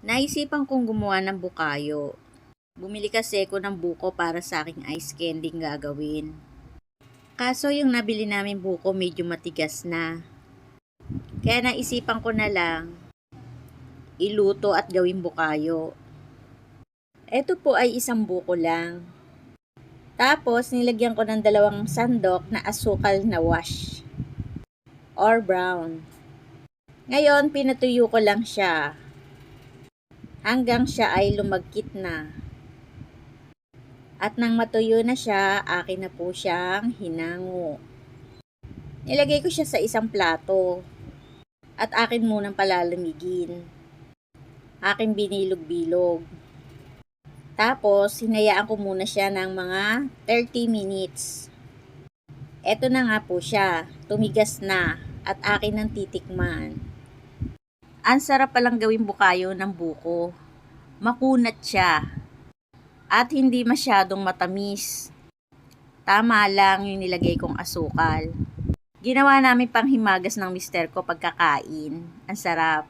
Naisipan kong gumawa ng bukayo. Bumili kasi ako ng buko para sa aking ice candy gagawin. Kaso yung nabili namin buko medyo matigas na. Kaya naisipan ko na lang iluto at gawing bukayo. Ito po ay isang buko lang. Tapos nilagyan ko ng 2 sandok na asukal na wash or brown. Ngayon pinatuyo ko lang siya hanggang siya ay lumagkit na. At nang matuyo na siya, akin na po siyang hinango. Nilagay ko siya sa isang plato at akin munang palalamigin. Akin binilog-bilog. Tapos, hinayaan ko muna siya ng mga 30 minutes. Eto na nga po siya, tumigas na at akin nang titikman. Ang sarap palang gawing bukayo ng buko. Makunat siya at hindi masyadong matamis. Tama lang yung nilagay kong asukal. Ginawa namin panghimagas ng mister ko pagkakain. Ang sarap.